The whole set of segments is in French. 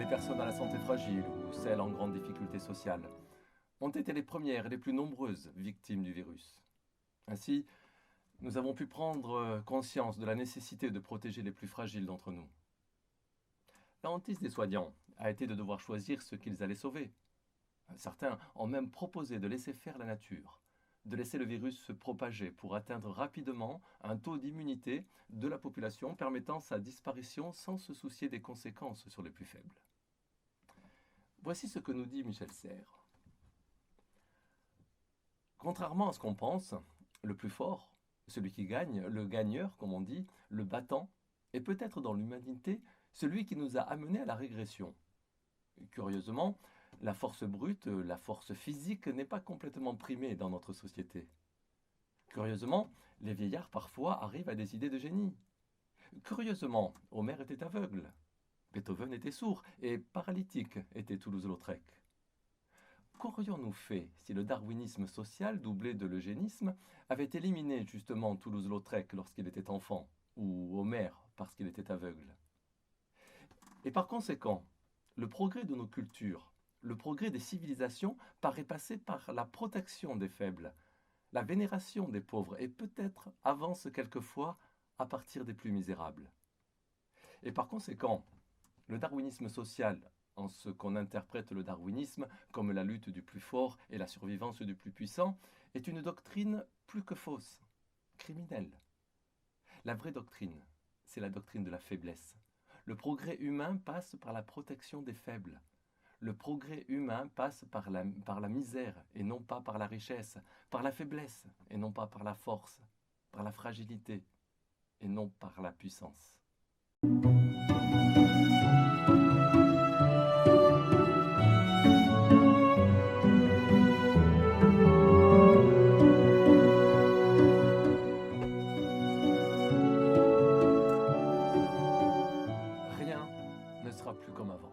les personnes à la santé fragile ou celles en grande difficulté sociale, ont été les premières et les plus nombreuses victimes du virus. Ainsi, nous avons pu prendre conscience de la nécessité de protéger les plus fragiles d'entre nous. La hantise des soignants a été de devoir choisir ce qu'ils allaient sauver. Certains ont même proposé de laisser faire la nature, de laisser le virus se propager pour atteindre rapidement un taux d'immunité de la population permettant sa disparition sans se soucier des conséquences sur les plus faibles. Voici ce que nous dit Michel Serres. Contrairement à ce qu'on pense, le plus fort, celui qui gagne, le gagneur comme on dit, le battant, est peut-être dans l'humanité celui qui nous a amenés à la régression. Curieusement, la force brute, la force physique n'est pas complètement primée dans notre société. Curieusement, les vieillards parfois arrivent à des idées de génie. Curieusement, Homère était aveugle, Beethoven était sourd et paralytique était Toulouse-Lautrec. Qu'aurions-nous fait si le darwinisme social, doublé de l'eugénisme, avait éliminé justement Toulouse-Lautrec lorsqu'il était enfant, ou Homère parce qu'il était aveugle? Et par conséquent, le progrès de nos cultures, le progrès des civilisations paraît passer par la protection des faibles, la vénération des pauvres et peut-être avance quelquefois à partir des plus misérables. Et par conséquent, le darwinisme social, en ce qu'on interprète le darwinisme comme la lutte du plus fort et la survivance du plus puissant, est une doctrine plus que fausse, criminelle. La vraie doctrine, c'est la doctrine de la faiblesse. Le progrès humain passe par la protection des faibles. Le progrès humain passe par la misère et non pas par la richesse, par la faiblesse et non pas par la force, par la fragilité et non par la puissance. Rien ne sera plus comme avant.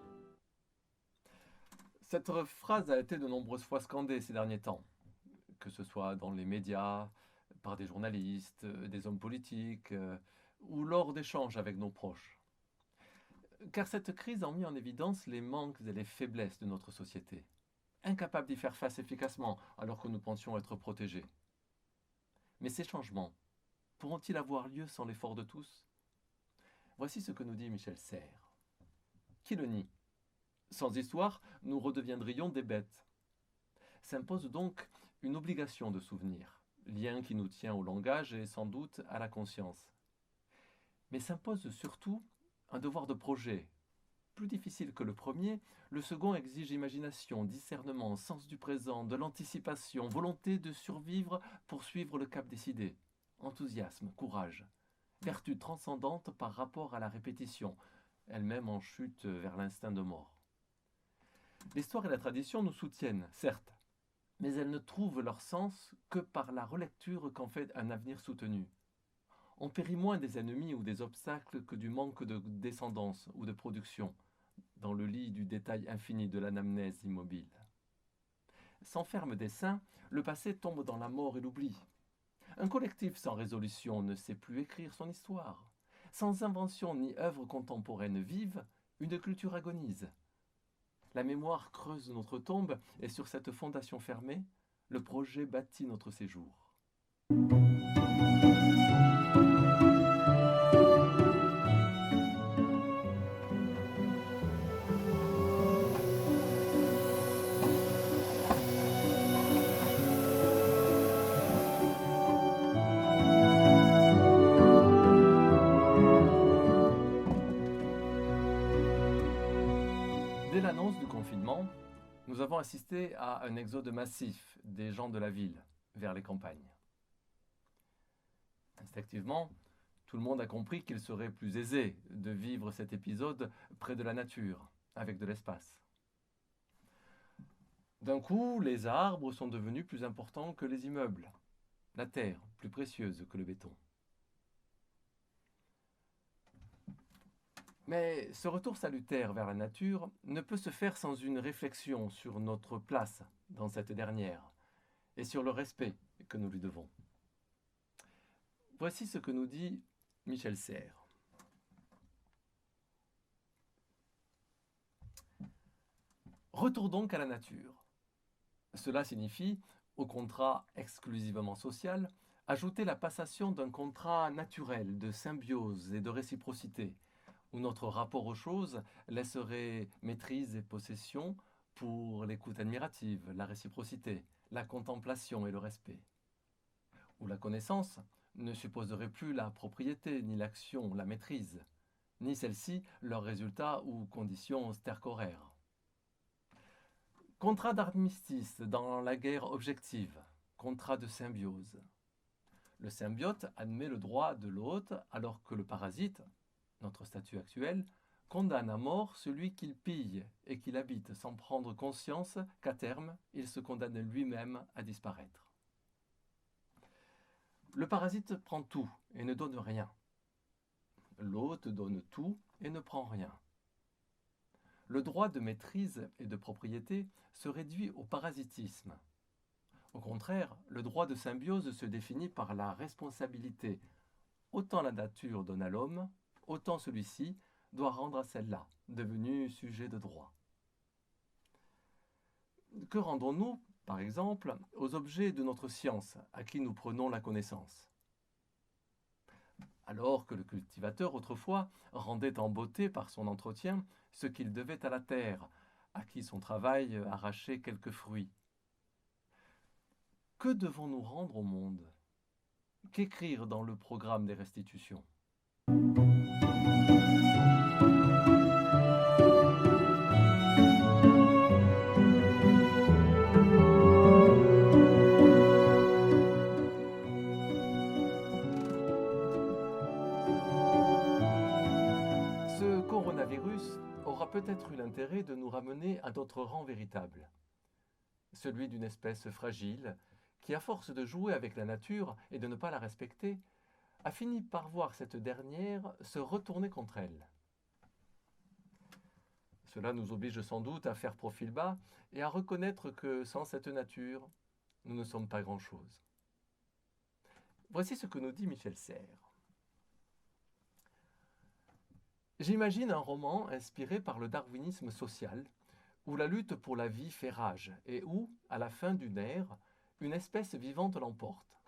Cette phrase a été de nombreuses fois scandée ces derniers temps, que ce soit dans les médias, par des journalistes, des hommes politiques, ou lors d'échanges avec nos proches. Car cette crise a mis en évidence les manques et les faiblesses de notre société, incapables d'y faire face efficacement alors que nous pensions être protégés. Mais ces changements pourront-ils avoir lieu sans l'effort de tous? Voici ce que nous dit Michel Serres. Qui le nie? Sans histoire, nous redeviendrions des bêtes. S'impose donc une obligation de souvenir, lien qui nous tient au langage et sans doute à la conscience. Mais s'impose surtout un devoir de projet. Plus difficile que le premier, le second exige imagination, discernement, sens du présent, de l'anticipation, volonté de survivre pour suivre le cap décidé, enthousiasme, courage, vertu transcendante par rapport à la répétition, elle-même en chute vers l'instinct de mort. L'histoire et la tradition nous soutiennent, certes, mais elles ne trouvent leur sens que par la relecture qu'en fait un avenir soutenu. On périt moins des ennemis ou des obstacles que du manque de descendance ou de production, dans le lit du détail infini de l'anamnèse immobile. S'enferme des saints, le passé tombe dans la mort et l'oubli. Un collectif sans résolution ne sait plus écrire son histoire. Sans invention ni œuvre contemporaine vive, une culture agonise. La mémoire creuse notre tombe et sur cette fondation fermée, le projet bâtit notre séjour. Dès l'annonce du confinement, nous avons assisté à un exode massif des gens de la ville vers les campagnes. Instinctivement, tout le monde a compris qu'il serait plus aisé de vivre cet épisode près de la nature, avec de l'espace. D'un coup, les arbres sont devenus plus importants que les immeubles, la terre plus précieuse que le béton. Mais ce retour salutaire vers la nature ne peut se faire sans une réflexion sur notre place dans cette dernière et sur le respect que nous lui devons. Voici ce que nous dit Michel Serres. Retour donc à la nature. Cela signifie, au contrat exclusivement social, ajouter la passation d'un contrat naturel de symbiose et de réciprocité, où notre rapport aux choses laisserait maîtrise et possession pour l'écoute admirative, la réciprocité, la contemplation et le respect, où la connaissance ne supposerait plus la propriété, ni l'action, la maîtrise, ni celle-ci leur résultat ou condition stercoraire. Contrat d'armistice dans la guerre objective, contrat de symbiose. Le symbiote admet le droit de l'hôte alors que le parasite, notre statut actuel, condamne à mort celui qu'il pille et qu'il habite sans prendre conscience qu'à terme, il se condamne lui-même à disparaître. Le parasite prend tout et ne donne rien. L'hôte donne tout et ne prend rien. Le droit de maîtrise et de propriété se réduit au parasitisme. Au contraire, le droit de symbiose se définit par la responsabilité. Autant la nature donne à l'homme, autant celui-ci doit rendre à celle-là, devenue sujet de droit. Que rendons-nous, par exemple, aux objets de notre science, à qui nous prenons la connaissance? Alors que le cultivateur, autrefois, rendait en beauté par son entretien ce qu'il devait à la terre, à qui son travail arrachait quelques fruits. Que devons-nous rendre au monde? Qu'écrire dans le programme des restitutions? Ce coronavirus aura peut-être eu l'intérêt de nous ramener à notre rang véritable, celui d'une espèce fragile qui, à force de jouer avec la nature et de ne pas la respecter, a fini par voir cette dernière se retourner contre elle. Cela nous oblige sans doute à faire profil bas et à reconnaître que sans cette nature, nous ne sommes pas grand-chose. Voici ce que nous dit Michel Serres. J'imagine un roman inspiré par le darwinisme social, où la lutte pour la vie fait rage et où, à la fin d'une ère, une espèce vivante l'emporte.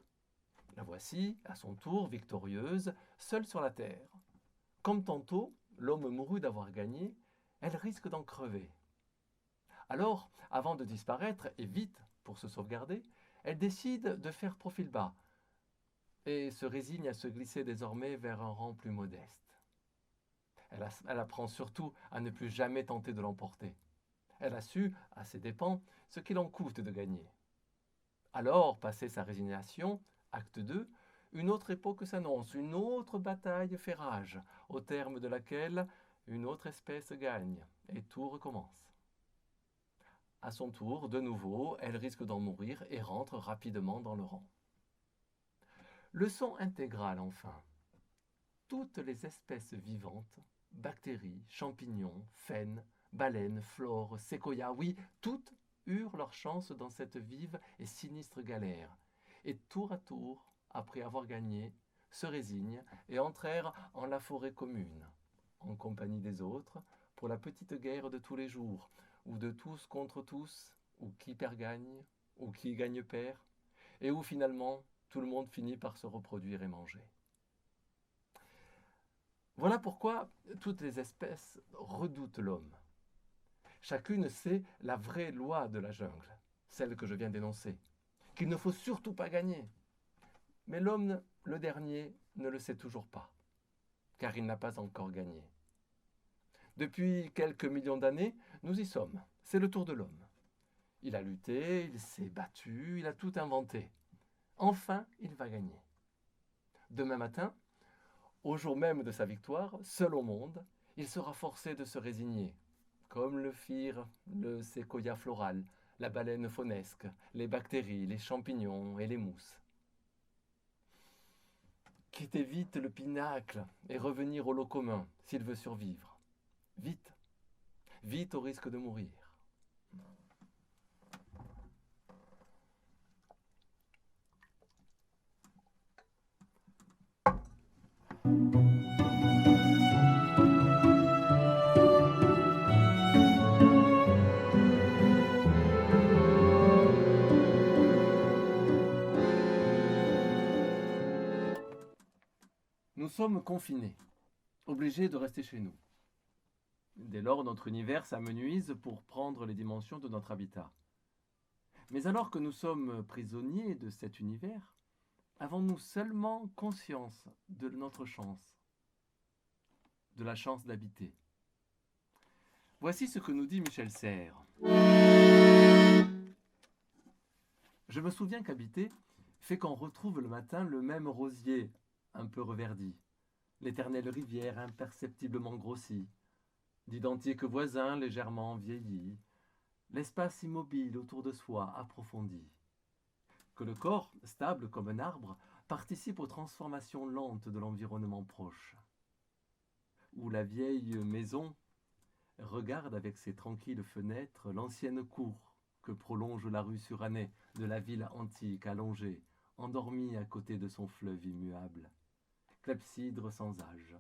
La voici, à son tour, victorieuse, seule sur la terre. Comme tantôt, l'homme mourut d'avoir gagné, elle risque d'en crever. Alors, avant de disparaître, et vite pour se sauvegarder, elle décide de faire profil bas et se résigne à se glisser désormais vers un rang plus modeste. Elle apprend surtout à ne plus jamais tenter de l'emporter. Elle a su, à ses dépens, ce qu'il en coûte de gagner. Alors, passé sa résignation, acte 2, une autre époque s'annonce, une autre bataille fait rage, au terme de laquelle une autre espèce gagne, et tout recommence. À son tour, de nouveau, elle risque d'en mourir et rentre rapidement dans le rang. Leçon intégrale enfin. Toutes les espèces vivantes, bactéries, champignons, phènes, baleines, flore, séquoias, oui, toutes eurent leur chance dans cette vive et sinistre galère, et tour à tour, après avoir gagné, se résignent et entrèrent en la forêt commune, en compagnie des autres, pour la petite guerre de tous les jours, où de tous contre tous, où qui perd gagne, où qui gagne perd, et où finalement tout le monde finit par se reproduire et manger. Voilà pourquoi toutes les espèces redoutent l'homme. Chacune sait la vraie loi de la jungle, celle que je viens d'énoncer, qu'il ne faut surtout pas gagner. Mais l'homme, le dernier, ne le sait toujours pas, car il n'a pas encore gagné. Depuis quelques millions d'années, nous y sommes. C'est le tour de l'homme. Il a lutté, il s'est battu, il a tout inventé. Enfin, il va gagner. Demain matin, au jour même de sa victoire, seul au monde, il sera forcé de se résigner, comme le firent le séquoia floral, la baleine faunesque, les bactéries, les champignons et les mousses. Quitter vite le pinacle et revenir au lot commun s'il veut survivre. Vite, vite au risque de mourir. sommes confinés, obligés de rester chez nous. Dès lors, notre univers s'amenuise pour prendre les dimensions de notre habitat. Mais alors que nous sommes prisonniers de cet univers, avons-nous seulement conscience de notre chance, de la chance d'habiter? Voici ce que nous dit Michel Serres. Je me souviens qu'habiter fait qu'on retrouve le matin le même rosier, un peu reverdi, l'éternelle rivière imperceptiblement grossie, d'identiques voisins légèrement vieillis, l'espace immobile autour de soi approfondi. Que le corps, stable comme un arbre, participe aux transformations lentes de l'environnement proche. Où la vieille maison regarde avec ses tranquilles fenêtres l'ancienne cour que prolonge la rue surannée de la ville antique allongée, endormie à côté de son fleuve immuable, clepsydre sans âge.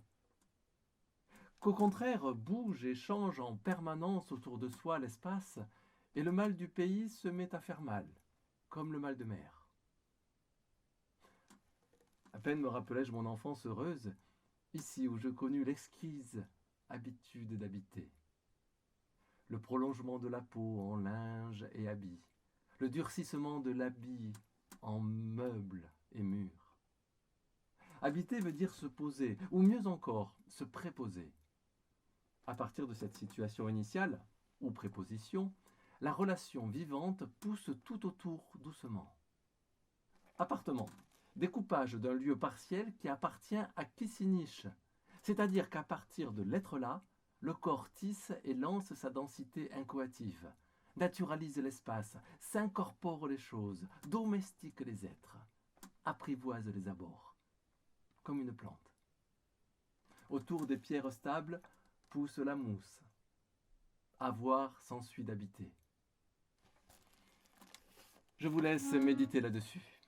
Qu'au contraire bouge et change en permanence autour de soi l'espace, et le mal du pays se met à faire mal, comme le mal de mer. À peine me rappelais-je mon enfance heureuse, ici où je connus l'exquise habitude d'habiter. Le prolongement de la peau en linge et habit, le durcissement de l'habit en meubles et murs. Habiter veut dire se poser, ou mieux encore, se préposer. À partir de cette situation initiale, ou préposition, la relation vivante pousse tout autour doucement. Appartement, découpage d'un lieu partiel qui appartient à qui s'y niche, c'est-à-dire qu'à partir de l'être là, le corps tisse et lance sa densité inchoative, naturalise l'espace, s'incorpore les choses, domestique les êtres, apprivoise les abords, comme une plante. Autour des pierres stables pousse la mousse. Avoir s'ensuit d'habiter. Je vous laisse méditer là-dessus.